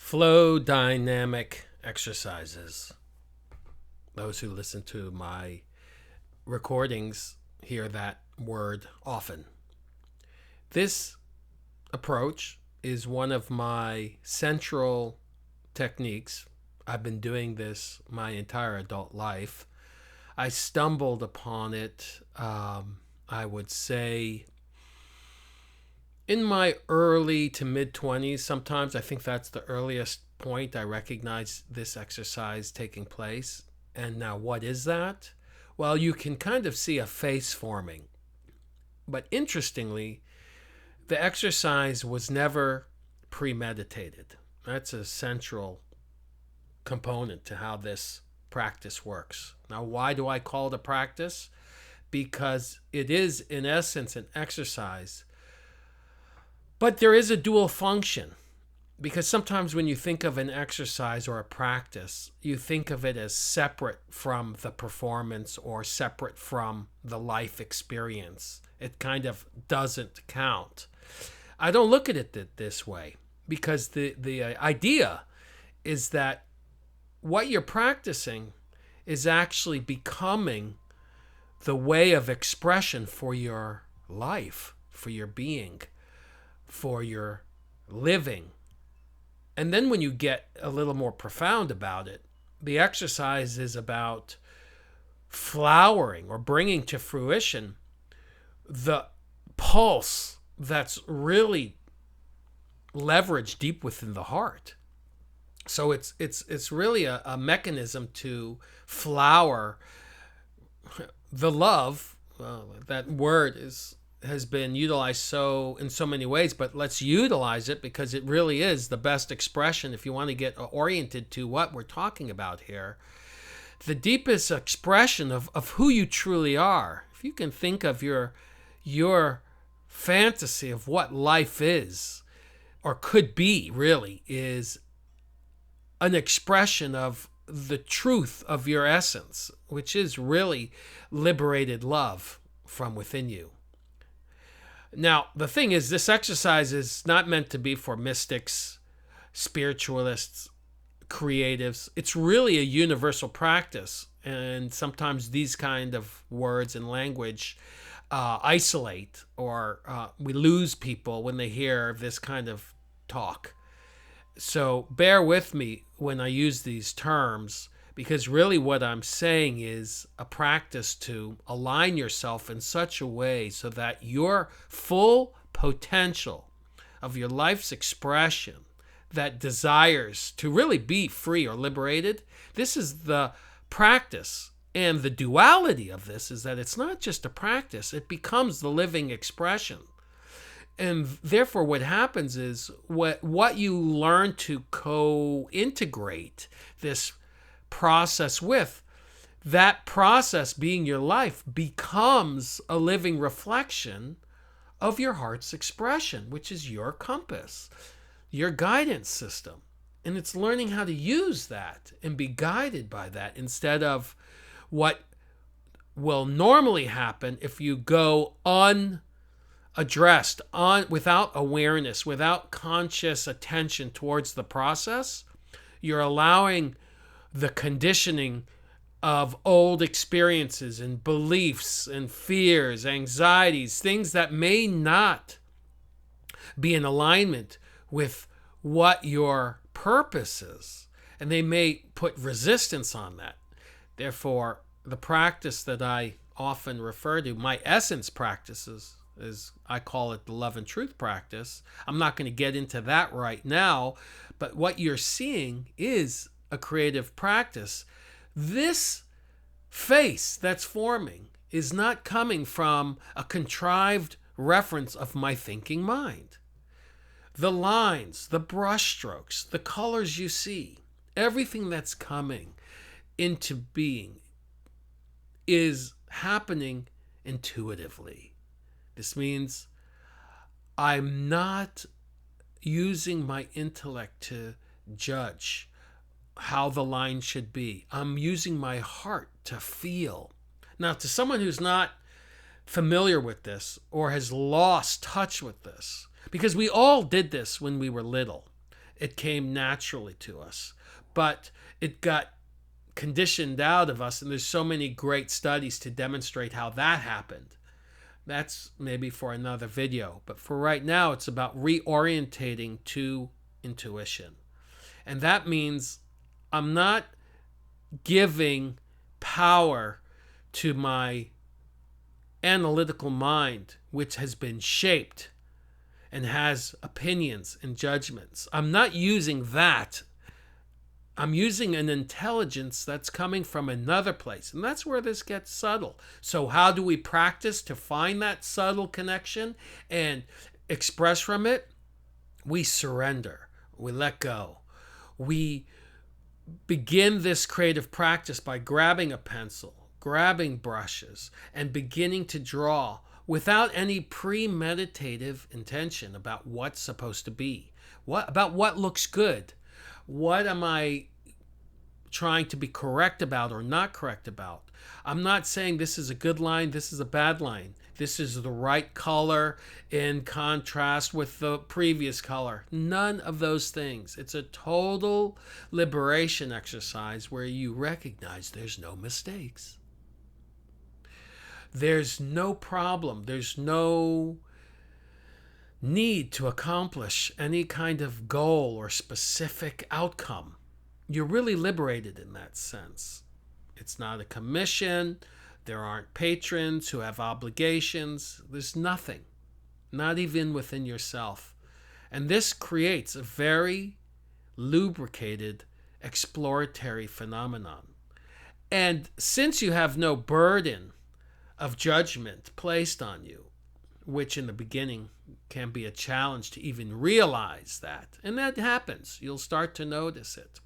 Flow dynamic exercises. Those who listen to my recordings hear that word often. This approach is one of my central techniques. I've been doing this my entire adult life. I stumbled upon it, I would say, in my early to mid 20s. Sometimes I think that's the earliest point I recognize this exercise taking place. And now, what is that? Well, you can kind of see a face forming. But interestingly, the exercise was never premeditated. That's a central component to how this practice works. Now, why do I call it a practice? Because it is, in essence, an exercise. But there is a dual function, because sometimes when you think of an exercise or a practice, you think of it as separate from the performance or separate from the life experience. It kind of doesn't count. I don't look at it this way, because the idea is that what you're practicing is actually becoming the way of expression for your life, for your being, for your living. And then when you get a little more profound about it, the exercise is about flowering or bringing to fruition the pulse that's really leveraged deep within the heart. So it's really a mechanism to flower the love. That word has been utilized in so many ways, but let's utilize it because it really is the best expression if you want to get oriented to what we're talking about here. The deepest expression of who you truly are. If you can think of your fantasy of what life is or could be, really, is an expression of the truth of your essence, which is really liberated love from within you. Now, the thing is, this exercise is not meant to be for mystics, spiritualists, creatives. It's really a universal practice. And sometimes these kind of words and language isolate, or we lose people when they hear this kind of talk. So bear with me when I use these terms, because really what I'm saying is a practice to align yourself in such a way so that your full potential of your life's expression that desires to really be free or liberated, this is the practice. And the duality of this is that it's not just a practice, it becomes the living expression. And therefore what happens is what you learn to co-integrate this process with, that process being your life, becomes a living reflection of your heart's expression, which is your compass, your guidance system. And it's learning how to use that and be guided by that instead of what will normally happen if you go unaddressed, without awareness, without conscious attention towards the process. You're allowing the conditioning of old experiences and beliefs and fears, anxieties, things that may not be in alignment with what your purpose is. And they may put resistance on that. Therefore, the practice that I often refer to, my essence practices, is I call it the love and truth practice. I'm not going to get into that right now, but what you're seeing is a creative practice. This face that's forming is not coming from a contrived reference of my thinking mind. The lines, the brushstrokes, the colors you see, everything that's coming into being is happening intuitively. This means I'm not using my intellect to judge how the line should be. I'm using my heart to feel. Now, to someone who's not familiar with this or has lost touch with this, because we all did this when we were little. It came naturally to us, but it got conditioned out of us, and there's so many great studies to demonstrate how that happened. That's maybe for another video, but for right now, it's about reorientating to intuition. And that means I'm not giving power to my analytical mind, which has been shaped and has opinions and judgments. I'm not using that. I'm using an intelligence that's coming from another place. And that's where this gets subtle. So how do we practice to find that subtle connection and express from it? We surrender. We let go. We begin this creative practice by grabbing a pencil, grabbing brushes, and beginning to draw without any premeditative intention about what's supposed to be. About what looks good. What am I trying to be correct about or not correct about? I'm not saying this is a good line, this is a bad line. This is the right color in contrast with the previous color. None of those things. It's a total liberation exercise where you recognize there's no mistakes. There's no problem. There's no need to accomplish any kind of goal or specific outcome. You're really liberated in that sense. It's not a commission. There aren't patrons who have obligations. There's nothing, not even within yourself. And this creates a very lubricated, exploratory phenomenon. And since you have no burden of judgment placed on you, which in the beginning can be a challenge to even realize that, and that happens, you'll start to notice it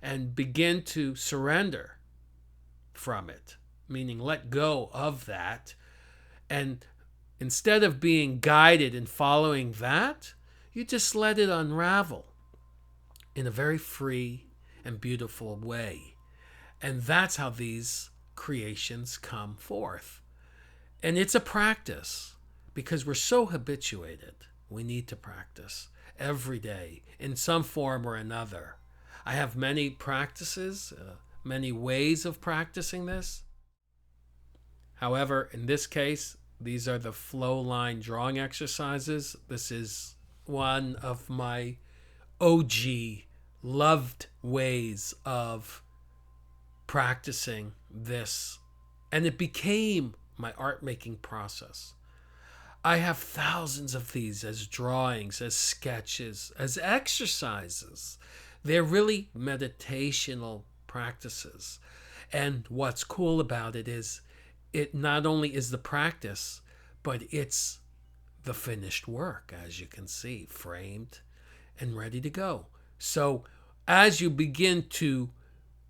and begin to surrender from it, meaning let go of that. And instead of being guided and following that, you just let it unravel in a very free and beautiful way. And that's how these creations come forth. And it's a practice because we're so habituated. We need to practice every day in some form or another. I have many practices, many ways of practicing this. However, in this case, these are the flow line drawing exercises. This is one of my OG loved ways of practicing this, and it became my art making process. I have thousands of these as drawings, as sketches, as exercises. They're really meditational practices. And what's cool about it is it not only is the practice, but it's the finished work, as you can see, framed and ready to go. So as you begin to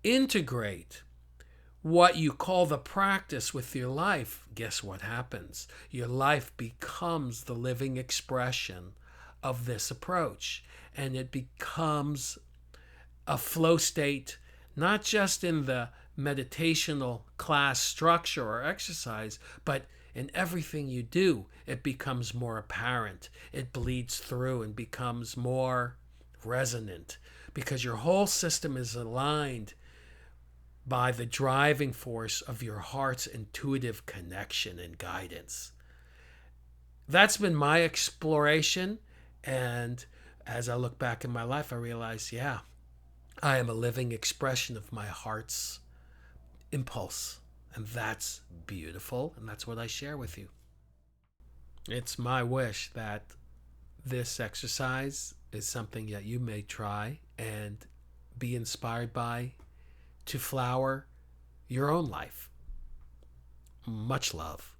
integrate what you call the practice with your life, guess what happens? Your life becomes the living expression of this approach, and it becomes a flow state, not just in the meditational class structure or exercise, but in everything you do. It becomes more apparent. It bleeds through and becomes more resonant because your whole system is aligned by the driving force of your heart's intuitive connection and guidance. That's been my exploration, and as I look back in my life, I realize, yeah, I am a living expression of my heart's impulse, and that's beautiful, and that's what I share with you. It's my wish that this exercise is something that you may try and be inspired by to flower your own life. Much love.